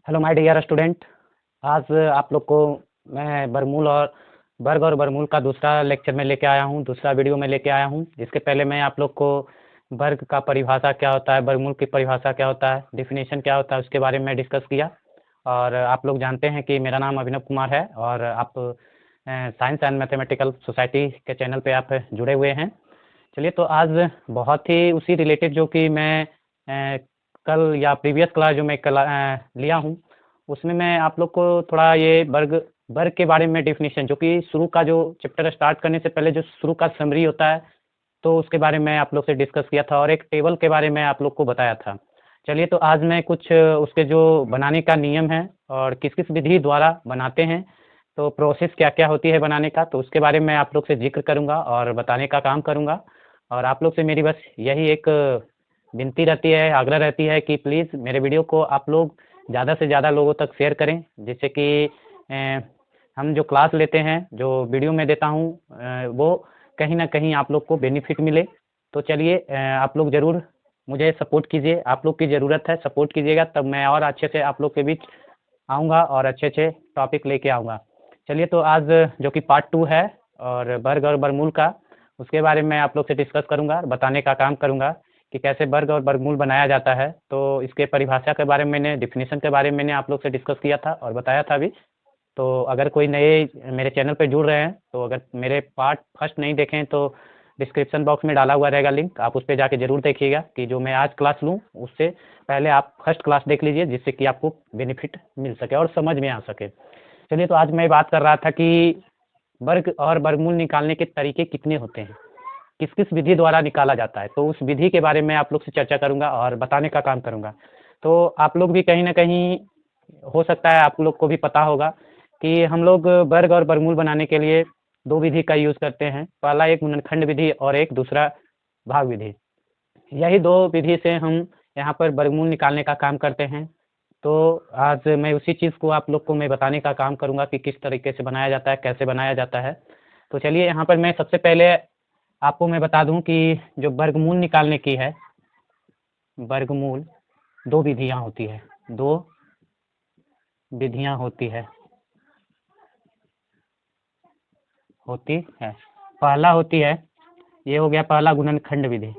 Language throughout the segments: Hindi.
Hello my dear student. आज आप लोग को मैं बर्मूल और वर्ग और बर्मूल का दूसरा लेक्चर में लेके आया हूँ, दूसरा वीडियो में लेके आया हूँ। इसके पहले मैं आप लोग को वर्ग का परिभाषा क्या होता है, बर्मूल की परिभाषा क्या होता है, डेफिनेशन क्या होता है, उसके बारे में डिस्कस किया। और आप लोग जानते हैं कि मेरा नाम अभिनव कुमार है और आप साइंस एंड मैथमेटिकल सोसाइटी के चैनल पे आप जुड़े हुए हैं। चलिए, तो आज बहुत ही उसी रिलेटेड जो कि मैं कल या प्रीवियस क्लास जो मैं लिया हूँ, उसमें मैं आप लोग को थोड़ा ये वर्ग वर्ग के बारे में डेफिनेशन, जो कि शुरू का जो चैप्टर स्टार्ट करने से पहले जो शुरू का समरी होता है, तो उसके बारे में आप लोग से डिस्कस किया था और एक टेबल के बारे में आप लोग को बताया था। चलिए, तो आज मैं कुछ उसके जो बनाने का नियम है और किस-किस विधि द्वारा बनाते हैं, तो प्रोसेस क्या-क्या होती है बनाने का, तो उसके बारे में आप लोग से ज़िक्र करूँगा और बताने का काम करूँगा। और आप लोग से मेरी बस यही एक विनती रहती है, आग्रह रहती है कि प्लीज़ मेरे वीडियो को आप लोग ज़्यादा से ज़्यादा लोगों तक शेयर करें, जिससे कि हम जो क्लास लेते हैं, जो वीडियो मैं देता हूँ, वो कहीं न कहीं आप लोग को बेनिफिट मिले। तो चलिए, आप लोग ज़रूर मुझे सपोर्ट कीजिए, आप लोग की ज़रूरत है, सपोर्ट कीजिएगा तब मैं और अच्छे से आप लोग के बीच आऊँगा और अच्छे-अच्छे टॉपिक लेके आऊँगा। चलिए, तो आज जो कि पार्ट 2 है और वर्ग और वर्गमूल का, उसके बारे में आप लोग से डिस्कस करूँगा, बताने का काम करूँगा कि कैसे वर्ग और वर्गमूल बनाया जाता है। तो इसके परिभाषा के बारे में मैंने, डेफिनेशन के बारे में मैंने आप लोग से डिस्कस किया था और बताया था भी। तो अगर कोई नए मेरे चैनल पे जुड़ रहे हैं, तो अगर मेरे पार्ट फर्स्ट नहीं देखे हैं, तो डिस्क्रिप्शन बॉक्स में डाला हुआ रहेगा लिंक, आप उस पे जाके ज़रूर देखिएगा कि जो मैं आज क्लास लूँ, उससे पहले आप फर्स्ट क्लास देख लीजिए, जिससे कि आपको बेनिफिट मिल सके और समझ में आ सके। चलिए, तो आज मैं बात कर रहा था कि वर्ग और वर्गमूल निकालने के तरीके कितने होते हैं, किस-किस विधि द्वारा निकाला जाता है, तो उस विधि के बारे में आप लोग से चर्चा करूँगा और बताने का काम करूँगा। तो आप लोग भी कहीं न कहीं, हो सकता है आप लोग को भी पता होगा कि हम लोग वर्ग और वर्गमूल बनाने के लिए 2 विधि का यूज़ करते हैं। पहला एक गुणनखंड विधि और एक दूसरा भाग विधि। यही 2 विधि से हम यहाँ पर वर्गमूल निकालने का काम करते हैं। तो आज मैं उसी चीज़ को आप लोग को मैं बताने का काम करूँगा कि किस तरीके से बनाया जाता है, कैसे बनाया जाता है। तो चलिए, यहाँ पर मैं सबसे पहले आपको मैं बता दूँ कि जो वर्गमूल निकालने की है, वर्गमूल 2 विधियाँ होती है, 2 विधियाँ होती है। पहला होती है, ये हो गया पहला गुणनखंड विधि,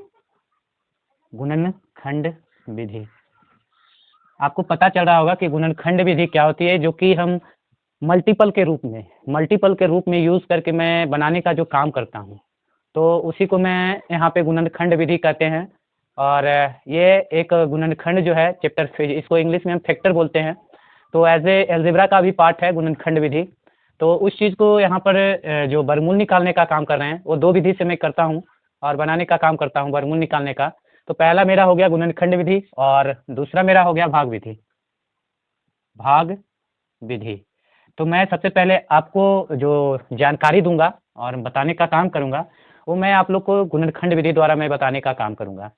गुणनखंड विधि। आपको पता चल रहा होगा कि गुणनखंड विधि क्या होती है, जो कि हम मल्टीपल के रूप में यूज़ करके मैं बनाने का जो काम करता हूँ, तो उसी को मैं यहाँ पे गुणनखंड विधि कहते हैं। और ये एक गुणनखंड जो है चैप्टर, इसको इंग्लिश में हम फैक्टर बोलते हैं, तो एज ए अलजेब्रा का भी पार्ट है गुणनखंड विधि। तो उस चीज़ को यहाँ पर जो वर्गमूल निकालने का काम कर रहे हैं, वो 2 विधि से मैं करता हूँ और बनाने का काम करता हूँ वर्गमूल निकालने का। तो पहला मेरा हो गया गुणनखंड विधि और दूसरा मेरा हो गया भाग विधि। भाग विधि। तो मैं सबसे पहले आपको जो जानकारी दूँगा और बताने का काम करूँगा, वो मैं आप लोग को गुणनखंड विधि द्वारा मैं बताने का काम करूँगा।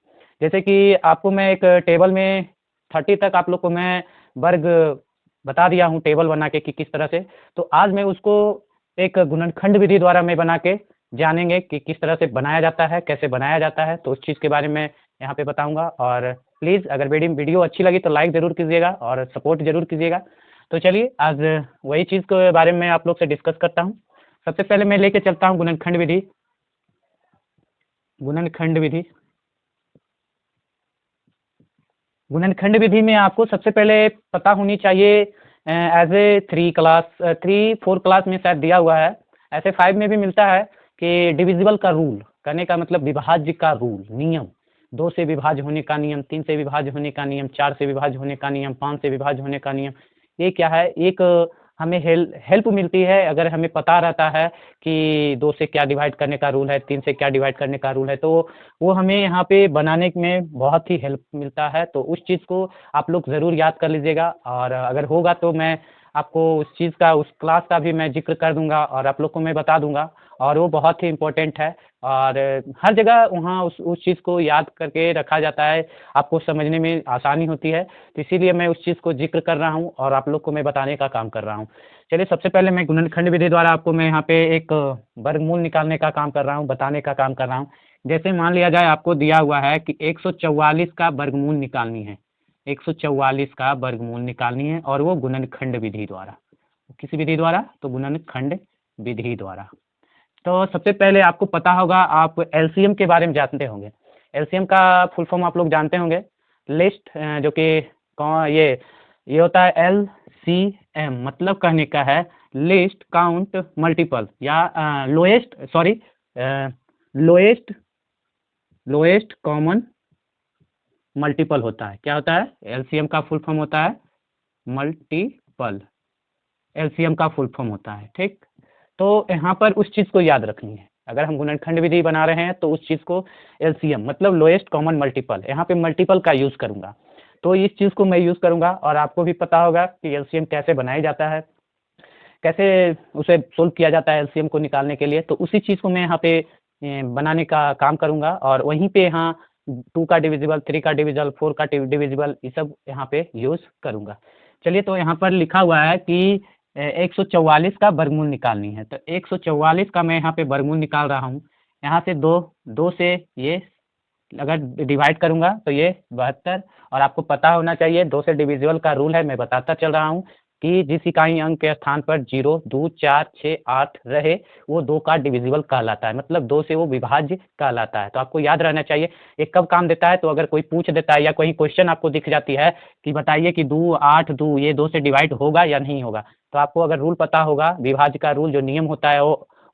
जैसे कि आपको मैं एक टेबल में 30 तक आप लोग को मैं वर्ग बता दिया हूँ टेबल बना के कि किस तरह से। तो आज मैं उसको एक गुणनखंड विधि द्वारा मैं बना के जानेंगे कि किस तरह से बनाया जाता है, कैसे बनाया जाता है, तो उस चीज़ के बारे में यहाँ पे बताऊँगा। और प्लीज़ अगर वीडियो अच्छी लगी तो लाइक ज़रूर कीजिएगा और सपोर्ट ज़रूर कीजिएगा। तो चलिए, आज वही चीज़ के बारे में आप लोग से डिस्कस करता हूँ। सबसे पहले मैं लेके चलता हूँ गुणनखंड विधि। गुणनखंड विधि, गुणनखंड विधि में आपको सबसे पहले पता होनी चाहिए, एज ए 3 4 क्लास में शायद दिया हुआ है, ऐसे 5 में भी मिलता है कि डिविजिबल का रूल, कहने का मतलब विभाज्य का रूल, नियम। 2 से विभाज्य होने का नियम, 3 से विभाज्य होने का नियम, 4 से विभाज्य होने का नियम, 5 से विभाज्य होने का नियम। ये क्या है, एक हमें हेल्प मिलती है अगर हमें पता रहता है कि 2 से क्या डिवाइड करने का रूल है, 3 से क्या डिवाइड करने का रूल है, तो वो हमें यहाँ पे बनाने में बहुत ही हेल्प मिलता है। तो उस चीज़ को आप लोग ज़रूर याद कर लीजिएगा और अगर होगा तो मैं आपको उस चीज़ का, उस क्लास का भी मैं ज़िक्र कर दूँगा और आप लोग को मैं बता दूँगा और वो बहुत ही इम्पोर्टेंट है। और हर जगह वहाँ उस चीज़ को याद करके रखा जाता है, आपको समझने में आसानी होती है। तो इसीलिए मैं उस चीज़ को ज़िक्र कर रहा हूँ और आप लोग को मैं बताने का काम कर रहा हूँ। चलिए, सबसे पहले मैं गुणनखंड विधि द्वारा आपको मैं यहाँ पे एक वर्गमूल निकालने का काम कर रहा हूँ, बताने का काम कर रहा हूँ। जैसे मान लिया जाए आपको दिया हुआ है कि 144 का वर्गमूल निकालनी है, 144 का वर्गमूल निकालनी है और वो गुणनखंड विधि द्वारा। किस विधि द्वारा? तो गुणनखंड विधि द्वारा। तो सबसे पहले आपको पता होगा, आप एलसीएम के बारे में जानते होंगे। एलसीएम का फुल फॉर्म आप लोग जानते होंगे, लिस्ट, जो कि ये होता है एलसीएम, मतलब कहने का है लिस्ट काउंट मल्टीपल, या लोएस्ट कॉमन मल्टीपल होता है। क्या होता है? एलसीएम का फुल फॉर्म होता है मल्टीपल, एलसीएम का फुल फॉर्म होता है। ठीक, तो यहाँ पर उस चीज़ को याद रखनी है। अगर हम गुणनखंड विधि बना रहे हैं तो उस चीज़ को एलसीएम मतलब लोएस्ट कॉमन मल्टीपल, यहाँ पे मल्टीपल का यूज़ करूँगा, तो इस चीज़ को मैं यूज़ करूँगा। और आपको भी पता होगा कि एलसीएम कैसे बनाया जाता है, कैसे उसे सोल्व किया जाता है एलसीएम को निकालने के लिए। तो उसी चीज़ को मैं यहाँ पे बनाने का काम करूँगा, और वहीं पे यहाँ 2 का डिविजिबल, 3 का डिविजिबल, 4 का डिविजिबल, ये सब यहाँ पे यूज़ करूँगा। चलिए, तो यहाँ पर लिखा हुआ है कि 144 का वर्गमूल निकालनी है। तो 144 का मैं यहाँ पे वर्गमूल निकाल रहा हूँ। यहाँ से दो से ये अगर डिवाइड करूँगा तो ये 72, और आपको पता होना चाहिए 2 से डिविजिबल का रूल है, मैं बताता चल रहा हूँ कि जिस इकाई अंक के स्थान पर 0, 2, 4, 6, 8 रहे वो 2 का डिविजिबल कहलाता है, मतलब 2 से वो विभाज्य कहलाता है। तो आपको याद रहना चाहिए ये कब काम देता है। तो अगर कोई पूछ देता है या कोई क्वेश्चन आपको दिख जाती है कि बताइए कि 2, 8, 2 ये 2 से डिवाइड होगा या नहीं होगा, तो आपको अगर रूल पता होगा, विभाज्य का रूल जो नियम होता है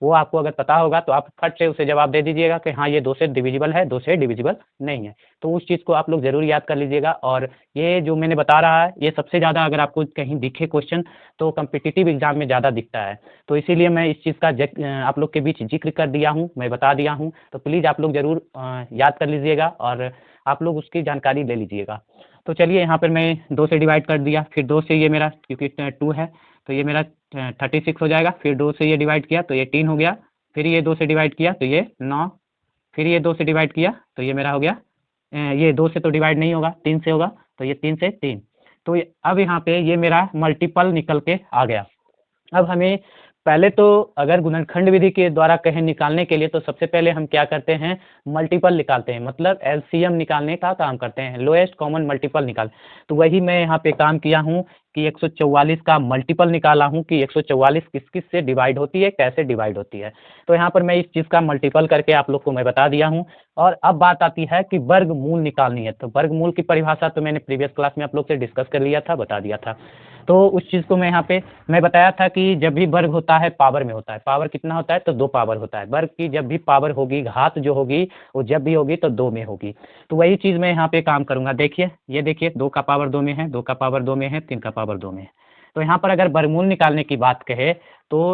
वो आपको अगर पता होगा तो आप फट से उसे जवाब दे दीजिएगा कि हाँ ये 2 से डिविजिबल है, 2 से डिविजिबल नहीं है। तो उस चीज़ को आप लोग ज़रूर याद कर लीजिएगा। और ये जो मैंने बता रहा है ये सबसे ज़्यादा अगर आपको कहीं दिखे क्वेश्चन तो कॉम्पिटिटिव एग्जाम में ज़्यादा दिखता है। तो इसीलिए मैं इस चीज़ का आप लोग के बीच जिक्र कर दिया हूँ, मैं बता दिया हूँ। तो प्लीज़ आप लोग ज़रूर याद कर लीजिएगा और आप लोग उसकी जानकारी ले लीजिएगा। तो चलिए, यहाँ पर मैं 2 से डिवाइड कर दिया, फिर 2 से ये मेरा क्योंकि 2 है तो ये मेरा 36 हो जाएगा, फिर 2 से ये डिवाइड किया तो ये 3 हो गया, फिर ये 2 से डिवाइड किया तो ये 9, फिर ये 2 से डिवाइड किया तो ये मेरा हो गया, ये 2 से तो डिवाइड नहीं होगा, 3 से होगा, तो ये 3 से 3। तो अब यहाँ पे ये मेरा मल्टीपल निकल के आ गया। अब हमें पहले तो अगर गुणनखंड विधि के द्वारा कहें निकालने के लिए तो सबसे पहले हम क्या करते हैं, मल्टीपल निकालते हैं, मतलब एलसीएम निकालने का काम करते हैं, लोएस्ट कॉमन मल्टीपल निकाल। तो वही मैं यहाँ पे काम किया हूँ कि 144 का मल्टीपल निकाला हूँ कि 144 किस किस से डिवाइड होती है, कैसे डिवाइड होती है। तो यहाँ पर मैं इस चीज़ का मल्टीपल करके आप लोग को मैं बता दिया हूँ। और अब बात आती है कि वर्गमूल निकालनी है। तो वर्गमूल की परिभाषा तो मैंने प्रीवियस क्लास में आप लोग से डिस्कस कर लिया था, बता दिया था। तो उस चीज़ को मैं यहाँ पे मैं बताया था कि जब भी वर्ग होता है पावर में होता है। पावर कितना होता है? तो 2 पावर होता है। वर्ग की जब भी पावर होगी, घात जो होगी वो जब भी होगी तो 2 में होगी। तो वही चीज़ मैं यहाँ पे काम करूँगा। देखिए, ये देखिए 2 का पावर 2 में है, 2 का पावर 2 में है, 3 का पावर 2 में है। तो यहाँ पर अगर वर्गमूल निकालने की बात कहे तो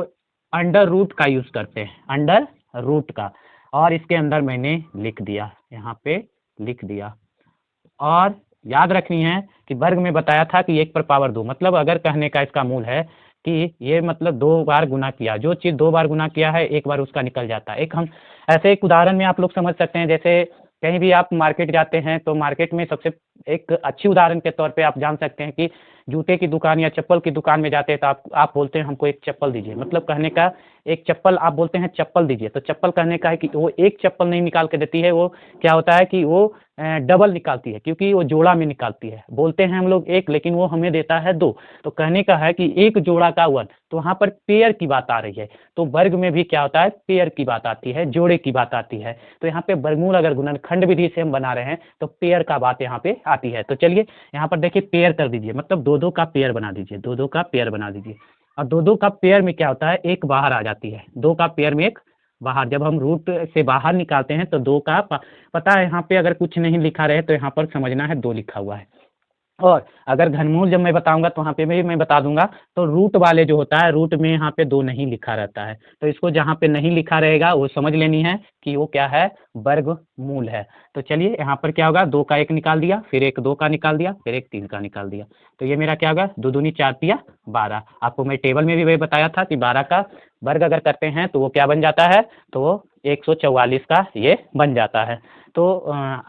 अंडर रूट का यूज़ करते हैं, अंडर रूट का। और इसके अंदर मैंने लिख दिया, यहाँ पे लिख दिया। और याद रखनी है कि वर्ग में बताया था कि 1 पर पावर 2, मतलब अगर कहने का इसका मूल है कि ये मतलब 2 बार गुना किया, जो चीज़ 2 बार गुना किया है 1 बार उसका निकल जाता है। ऐसे एक उदाहरण में आप लोग समझ सकते हैं, जैसे कहीं भी आप मार्केट जाते हैं तो मार्केट में सबसे एक अच्छी उदाहरण के तौर पे आप जान सकते हैं कि जूते की दुकान या चप्पल की दुकान में जाते हैं तो आप बोलते हैं हमको एक चप्पल दीजिए, मतलब कहने का एक चप्पल आप बोलते हैं चप्पल दीजिए। तो चप्पल कहने का है कि वो एक चप्पल नहीं निकाल के देती है, वो क्या होता है कि वो डबल निकालती है, क्योंकि वो जोड़ा में निकालती है। बोलते हैं हम लोग एक, लेकिन वो हमें देता है 2। तो कहने का है कि एक जोड़ा का 1, तो वहाँ पर पेयर की बात आ रही है। तो वर्ग में भी क्या होता है, पेयर की बात आती है, जोड़े की बात आती है। तो यहाँ पे वर्गमूल अगर गुणनखंड विधि से हम बना रहे हैं तो पेयर का बात यहाँ पे आती है। तो चलिए यहाँ पर देखिए पेयर कर दीजिए, मतलब 2-2 का पेयर बना दीजिए, 2-2 का पेयर बना दीजिए। और 2-2 का पेयर में क्या होता है, एक बाहर आ जाती है, 2 का पेयर में एक बाहर। जब हम रूट से बाहर निकालते हैं तो 2 का पता है, यहाँ पे अगर कुछ नहीं लिखा रहे तो यहाँ पर समझना है 2 लिखा हुआ है। और अगर घनमूल जब मैं बताऊंगा तो वहाँ पे भी मैं बता दूंगा, तो रूट वाले जो होता है, रूट में यहाँ पे 2 नहीं लिखा रहता है। तो इसको जहाँ पे नहीं लिखा रहेगा वो समझ लेनी है कि वो क्या है, वर्गमूल है। तो चलिए यहाँ पर क्या होगा, 2 का 1 निकाल दिया, फिर एक 2 का निकाल दिया, फिर एक 3 का निकाल दिया। तो ये मेरा क्या होगा, 2 दूनी 4 तिया 12। आपको मैं टेबल में भी वही बताया था कि 12 का वर्ग अगर करते हैं तो वो क्या बन जाता है, तो वो 144 का ये बन जाता है। तो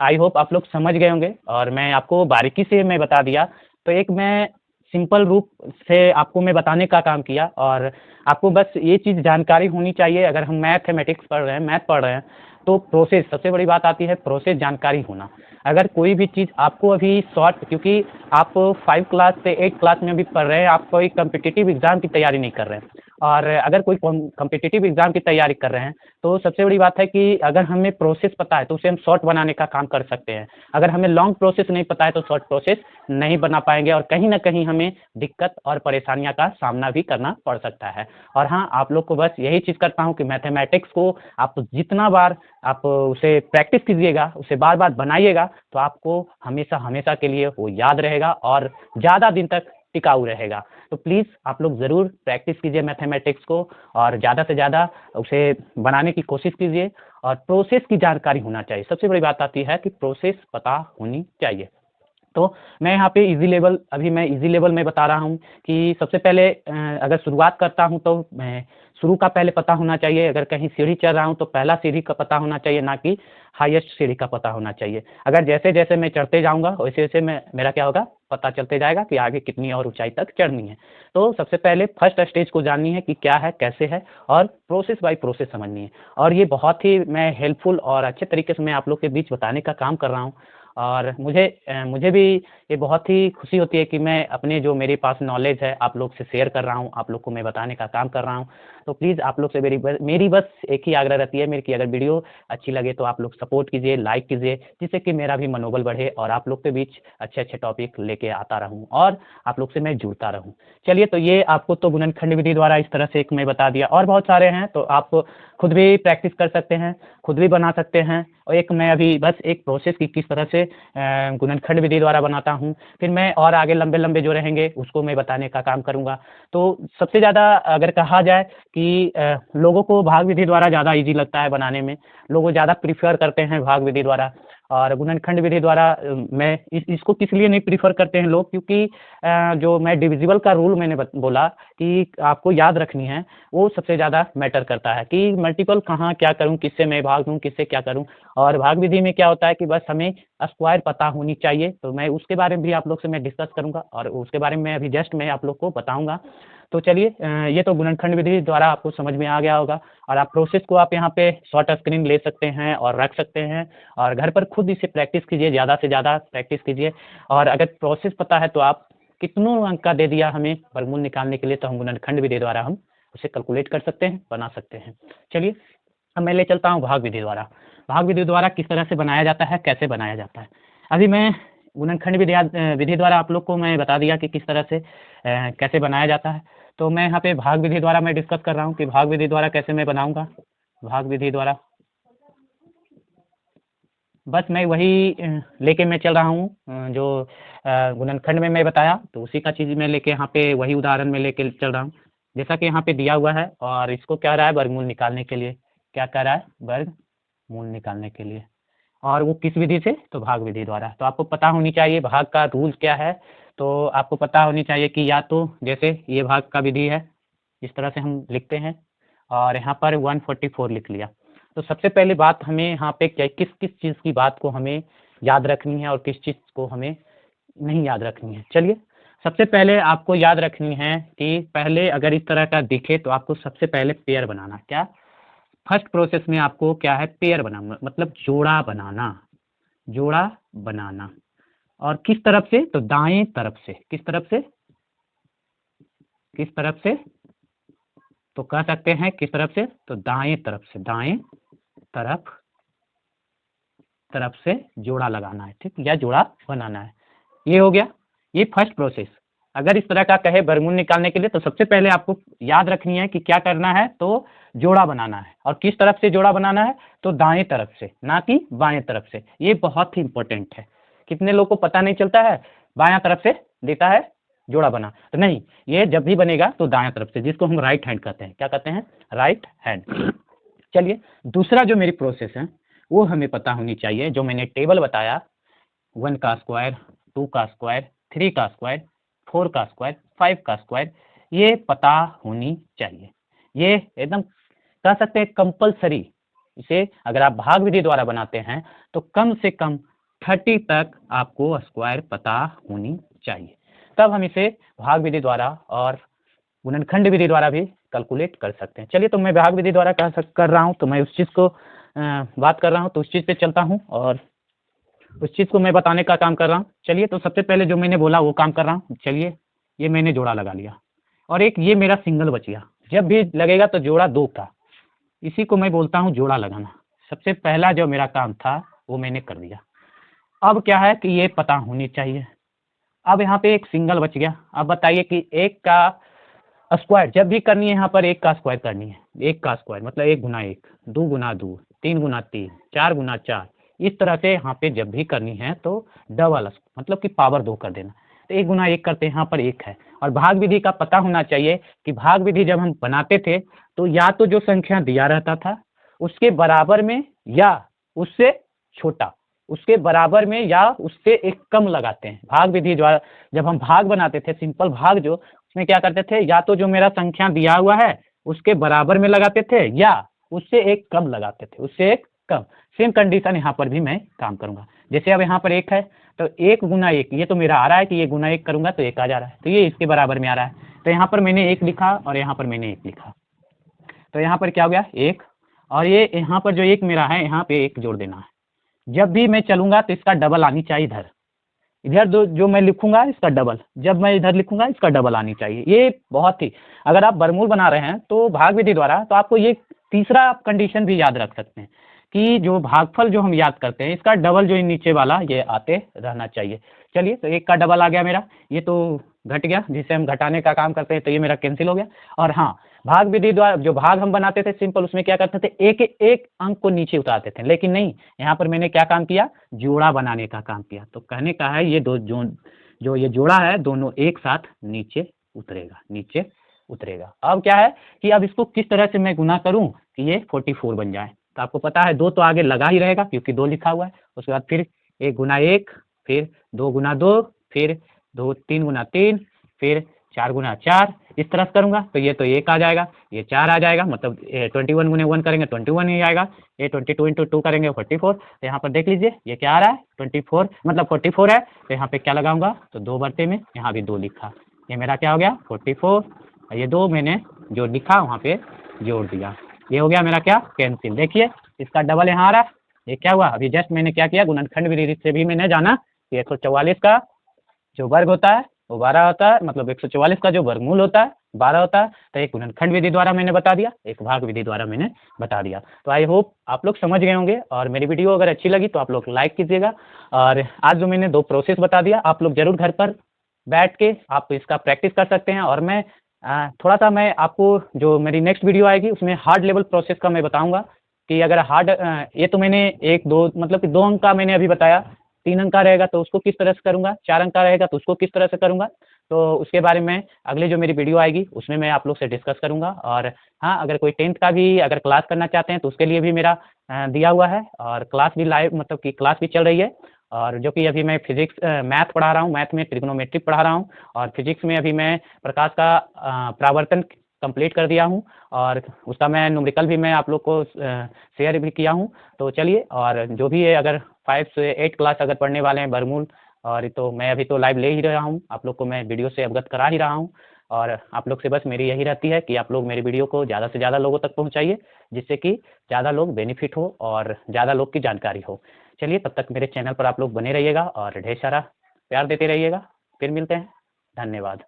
आई होप आप लोग समझ गए होंगे, और मैं आपको बारीकी से मैं बता दिया। तो एक मैं सिंपल रूप से आपको मैं बताने का काम किया, और आपको बस ये चीज़ जानकारी होनी चाहिए। अगर हम मैथमेटिक्स पढ़ रहे हैं, मैथ पढ़ रहे हैं, तो प्रोसेस, सबसे बड़ी बात आती है प्रोसेस जानकारी होना। अगर कोई भी चीज़ आपको अभी शॉर्ट, क्योंकि आप 5 क्लास से 8 क्लास में भी पढ़ रहे हैं, आप कोई कॉम्पिटिटिव एग्ज़ाम की तैयारी नहीं कर रहे हैं, और अगर कोई कॉम्पिटिटिव एग्ज़ाम की तैयारी कर रहे हैं, तो सबसे बड़ी बात है कि अगर हमें प्रोसेस पता है तो उसे हम शॉर्ट बनाने का काम कर सकते हैं। अगर हमें लॉन्ग प्रोसेस नहीं पता है तो शॉर्ट प्रोसेस नहीं बना पाएंगे, और कहीं न कहीं हमें दिक्कत और परेशानियाँ का सामना भी करना पड़ सकता है। और हाँ, आप लोग को बस यही चीज़ करता हूँ कि मैथमेटिक्स को आप जितना बार आप उसे प्रैक्टिस कीजिएगा, उसे बार-बार बनाइएगा, तो आपको हमेशा-हमेशा के लिए वो याद रहेगा और ज़्यादा दिन तक टिकाऊ रहेगा। तो प्लीज़ आप लोग ज़रूर प्रैक्टिस कीजिए मैथमेटिक्स को, और ज़्यादा से ज़्यादा उसे बनाने की कोशिश कीजिए, और प्रोसेस की जानकारी होना चाहिए। सबसे बड़ी बात आती है कि प्रोसेस पता होनी चाहिए। तो मैं यहाँ पे अभी मैं ईज़ी लेवल में बता रहा हूँ कि सबसे पहले अगर शुरुआत करता हूँ तो मैं शुरू का पहले पता होना चाहिए। अगर कहीं सीढ़ी चढ़ रहा हूँ तो पहला सीढ़ी का पता होना चाहिए, ना कि हाईएस्ट सीढ़ी का पता होना चाहिए। अगर जैसे-जैसे मैं चढ़ते जाऊँगा वैसे-वैसे मेरा क्या होगा, पता चलते जाएगा कि आगे कितनी और ऊँचाई तक चढ़नी है। तो सबसे पहले फर्स्ट स्टेज को जाननी है कि क्या है, कैसे है, और प्रोसेस बाय प्रोसेस समझनी है। और ये बहुत ही मैं हेल्पफुल और अच्छे तरीके से मैं आप लोग के बीच बताने का काम कर रहा हूँ। और मुझे भी ये बहुत ही खुशी होती है कि मैं अपने जो मेरे पास नॉलेज है आप लोग से शेयर कर रहा हूँ, आप लोग को मैं बताने का काम कर रहा हूँ। तो प्लीज़ आप लोग से मेरी बस एक ही आग्रह रहती है मेरी, कि अगर वीडियो अच्छी लगे तो आप लोग सपोर्ट कीजिए, लाइक कीजिए, जिससे कि मेरा भी मनोबल बढ़े और आप लोग के बीच अच्छे-अच्छे टॉपिक लेके आता रहूँ और आप लोग से मैं जुड़ता रहूँ। चलिए, तो ये आपको तो गुणनखंड विधि द्वारा इस तरह से एक मैं बता दिया, और बहुत सारे हैं तो आप खुद भी प्रैक्टिस कर सकते हैं, खुद भी बना सकते हैं। और एक मैं अभी बस एक प्रोसेस की किस तरह से गुणनखंड विधि द्वारा बनाता हूँ, फिर मैं और आगे लंबे-लंबे जो रहेंगे उसको मैं बताने का काम करूँगा। तो सबसे ज़्यादा अगर कहा जाए कि लोगों को भाग विधि द्वारा ज़्यादा ईज़ी लगता है बनाने में, लोग ज़्यादा प्रेफ़र करते हैं भाग विधि द्वारा, और गुणनखंड विधि द्वारा मैं इसको किस लिए नहीं प्रेफ़र करते हैं लोग, क्योंकि जो मैं डिविजिबल का रूल मैंने बोला कि आपको याद रखनी है, वो सबसे ज़्यादा मैटर करता है कि मल्टीपल कहाँ क्या करूँ, किससे मैं भाग दूँ, किससे क्या करूँ। और भाग विधि में क्या होता है कि बस हमें स्क्वायर पता होनी चाहिए, तो मैं उसके बारे में भी आप लोग से मैं डिस्कस करूँगा, और उसके बारे में अभी जस्ट मैं आप लोग को बताऊँगा। तो चलिए, ये तो गुणनखंड विधि द्वारा आपको समझ में आ गया होगा, और आप प्रोसेस को आप यहाँ पे शॉर्ट स्क्रीन ले सकते हैं और रख सकते हैं, और घर पर खुद इसे प्रैक्टिस कीजिए, ज़्यादा से ज़्यादा प्रैक्टिस कीजिए। और अगर प्रोसेस पता है तो आप कितनों अंक का दे दिया हमें वर्गमूल निकालने के लिए, तो हम गुणनखंड विधि द्वारा हम उसे कैलकुलेट कर सकते हैं, बना सकते हैं। चलिए, अब मैं ले चलता हूँ भाग विधि द्वारा। भाग विधि द्वारा किस तरह से बनाया जाता है, कैसे बनाया जाता है। अभी मैं गुणनखंड विधि द्वारा आप लोग को मैं बता दिया कि किस तरह से कैसे बनाया जाता है। तो मैं यहाँ पे भाग विधि द्वारा मैं डिस्कस कर रहा हूँ कि भाग विधि द्वारा कैसे मैं बनाऊँगा। भाग विधि द्वारा बस मैं वही लेके मैं चल रहा हूँ, जो गुणनखंड में मैं बताया, तो उसी का चीज़ मैं लेके यहाँ पे वही उदाहरण में लेके चल रहा हूँ। जैसा कि यहाँ पे दिया हुआ है, और इसको कह रहा है वर्गमूल निकालने के लिए। क्या कह रहा है? वर्गमूल निकालने के लिए। और वो किस विधि से? तो भाग विधि द्वारा। तो आपको पता होनी चाहिए भाग का रूल क्या है। तो आपको पता होनी चाहिए कि या तो जैसे ये भाग का विधि है, इस तरह से हम लिखते हैं, और यहाँ पर 144 लिख लिया। तो सबसे पहली बात हमें यहाँ पे क्या, किस-किस चीज़ की बात को हमें याद रखनी है और किस चीज़ को हमें नहीं याद रखनी है। चलिए, सबसे पहले आपको याद रखनी है कि पहले अगर इस तरह का दिखे तो आपको सबसे पहले पेयर बनाना। क्या? फर्स्ट प्रोसेस में आपको क्या है, पेयर बनाना, मतलब जोड़ा बनाना, जोड़ा बनाना। और किस तरफ से? तो दाएँ तरफ से। किस तरफ से? किस तरफ से? तो कह सकते हैं किस तरफ से? तो दाएँ तरफ से, दाएँ तरफ तरफ से जोड़ा लगाना है, ठीक? या जोड़ा बनाना है। ये हो गया, ये फर्स्ट प्रोसेस। अगर इस तरह का कहे वर्गमूल निकालने के लिए, तो सबसे पहले आपको याद रखनी है कि क्या करना है, तो जोड़ा बनाना है। और किस तरफ से जोड़ा बनाना है? तो दाएँ तरफ से, ना कि बाएँ तरफ से। ये बहुत ही इम्पोर्टेंट है। कितने लोगों को पता नहीं चलता है, बायाँ तरफ से देता है जोड़ा बना, तो नहीं, ये जब भी बनेगा तो दायाँ तरफ से, जिसको हम राइट हैंड कहते हैं। क्या कहते हैं? Right hand. चलिए, दूसरा जो मेरी प्रोसेस है, वो हमें पता होनी चाहिए, जो मैंने टेबल बताया, 1 का स्क्वायर, 2 का स्क्वायर, 3 का स्क्वायर, 4 का स्क्वायर, 5 का स्क्वायर, ये पता होनी चाहिए। ये एकदम कह सकते हैं कंपल्सरी। इसे अगर आप भाग विधि द्वारा बनाते हैं, तो कम से कम 30 तक आपको स्क्वायर पता होनी चाहिए। तब हम इसे भाग विधि द्वारा और गुणनखंड विधि द्वारा भी कैलकुलेट कर सकते हैं। चलिए, तो मैं भाग विधि द्वारा कर रहा हूँ, तो मैं उस चीज़ को बात कर रहा हूँ तो उस चीज़ पे चलता हूँ और उस चीज़ को मैं बताने का काम कर रहा हूँ। चलिए, तो सबसे पहले जो मैंने बोला वो काम कर रहा हूँ। चलिए, ये मैंने जोड़ा लगा लिया और एक ये मेरा सिंगल बच गया। जब भी लगेगा तो जोड़ा 2 का, इसी को मैं बोलता हूँ जोड़ा लगाना। सबसे पहला जो मेरा काम था वो मैंने कर दिया। अब क्या है कि ये पता होनी चाहिए। अब यहाँ पे एक सिंगल बच गया। अब बताइए कि 1 का स्क्वायर जब भी करनी है, यहाँ पर 1 का स्क्वायर करनी है। 1 का स्क्वायर मतलब 1 गुना 1, 2 गुना 2, 3 गुना 3, 4 गुना 4, इस तरह से यहाँ पे जब भी करनी है तो डबल मतलब कि पावर 2 कर देना। तो 1 गुना 1 करते हैं, यहाँ पर 1 है। और भाग विधि का पता होना चाहिए कि भाग विधि जब हम बनाते थे तो या तो जो संख्या दिया रहता था उसके बराबर में या उससे छोटा, उसके बराबर में या उससे एक कम लगाते हैं। भाग विधि द्वारा जब हम भाग बनाते थे, सिंपल भाग जो, उसमें क्या करते थे, या तो जो मेरा संख्या दिया हुआ है उसके बराबर में लगाते थे या उससे एक कम लगाते थे, उससे एक कम। सेम कंडीशन यहाँ पर भी मैं काम करूंगा। जैसे अब यहाँ पर 1 है तो 1 गुना 1, ये तो मेरा आ रहा है कि ये गुना 1 करूंगा तो 1 आ जा रहा है, तो ये इसके बराबर में आ रहा है। तो यहाँ पर मैंने 1 लिखा और यहाँ पर मैंने 1 लिखा, तो यहाँ पर क्या हो गया 1, और ये यहाँ पर जो 1 मेरा है यहाँ पे 1 जोड़ देना है। जब भी मैं चलूंगा तो इसका डबल आनी चाहिए इधर। इधर जो मैं लिखूंगा इसका डबल, जब मैं इधर लिखूंगा इसका डबल आनी चाहिए। ये बहुत ही, अगर आप वर्गमूल बना रहे हैं तो भाग विधि द्वारा, तो आपको ये तीसरा आप कंडीशन भी याद रख सकते हैं कि जो भागफल जो हम याद करते हैं इसका डबल जो नीचे वाला ये आते रहना चाहिए। चलिए, तो 1 का डबल आ गया मेरा, ये तो घट गया, जिसे हम घटाने का काम करते हैं, तो ये मेरा कैंसिल हो गया। और हाँ, भाग विधि द्वारा जो भाग हम बनाते थे सिंपल, उसमें क्या करते थे, एक एक अंक को नीचे उतारते थे, लेकिन नहीं, यहाँ पर मैंने क्या काम किया, जोड़ा बनाने का काम किया। तो कहने का है ये दो जो ये जोड़ा है दोनों एक साथ नीचे उतरेगा, नीचे उतरेगा। अब क्या है कि अब इसको किस तरह से मैं गुना करूं कि ये 44 बन जाए। तो आपको पता है 2 तो आगे लगा ही रहेगा क्योंकि 2 लिखा हुआ है। उसके बाद फिर 1 गुना 1, फिर 2 गुना 2, फिर 3 गुना 3, फिर 4 गुना 4, इस तरह से करूंगा तो ये तो 1 आ जाएगा, ये 4 आ जाएगा, मतलब 21 गुने 1 करेंगे 21 ही आएगा। ये 22 इंटू 2 करेंगे 44। तो यहाँ पर देख लीजिए ये क्या आ रहा है 24, मतलब 44 है। तो यहाँ पे क्या लगाऊंगा, तो 2 बरते में यहाँ भी 2 लिखा, ये मेरा क्या हो गया 44, और ये 2 मैंने जो लिखा वहाँ पे जोड़ दिया। ये हो गया मेरा क्या, कैंसिल। देखिए इसका डबल यहाँ आ रहा है, ये क्या हुआ, अभी जस्ट मैंने क्या किया, गुणनखंड विधि से भी मैंने जाना कि 144 का जो वर्ग होता है वो 12 होता है, मतलब 144 का जो वर्गमूल होता है 12 होता है। तो एक गुणनखंड विधि द्वारा मैंने बता दिया, एक भाग विधि द्वारा मैंने बता दिया। तो आई होप आप लोग समझ गए होंगे, और मेरी वीडियो अगर अच्छी लगी तो आप लोग लाइक कीजिएगा। और आज जो मैंने 2 प्रोसेस बता दिया, आप लोग जरूर घर पर बैठ के आप इसका प्रैक्टिस कर सकते हैं। और मैं थोड़ा सा मैं आपको जो मेरी नेक्स्ट वीडियो आएगी उसमें हार्ड लेवल प्रोसेस का मैं बताऊंगा कि अगर हार्ड ये तो मैंने 1 2 मतलब कि 2 अंक का मैंने अभी बताया, 3 अंक का रहेगा तो उसको किस तरह से करूंगा, 4 अंक का रहेगा तो उसको किस तरह से करूंगा। तो उसके बारे में अगली जो मेरी वीडियो आएगी उसमें मैं आप लोग से डिस्कस करूंगा। और हाँ, अगर कोई 10th का भी अगर क्लास करना चाहते हैं तो उसके लिए भी मेरा दिया हुआ है, और क्लास भी लाइव मतलब कि क्लास भी चल रही है। और जो कि अभी मैं फिजिक्स मैथ पढ़ा रहा हूँ, मैथ में ट्रिग्नोमेट्री पढ़ा रहा हूँ, और फिजिक्स में अभी मैं प्रकाश का परावर्तन कंप्लीट कर दिया हूँ, और उसका मैं न्यूमेरिकल भी मैं आप लोग को शेयर भी किया हूँ। तो चलिए, और जो भी है अगर 5 से 8 क्लास अगर पढ़ने वाले हैं वर्गमूल, और तो मैं अभी तो लाइव ले ही रहा हूँ, आप लोग को मैं वीडियो से अवगत करा ही रहा हूँ। और आप लोग से बस मेरी यही रहती है कि आप लोग मेरी वीडियो को ज़्यादा से ज़्यादा लोगों तक पहुँचाइए, जिससे कि ज़्यादा लोग बेनिफिट हो और ज़्यादा लोग की जानकारी हो। चलिए, तब तक मेरे चैनल पर आप लोग बने रहिएगा और ढेर सारा प्यार देते रहिएगा। फिर मिलते हैं, धन्यवाद।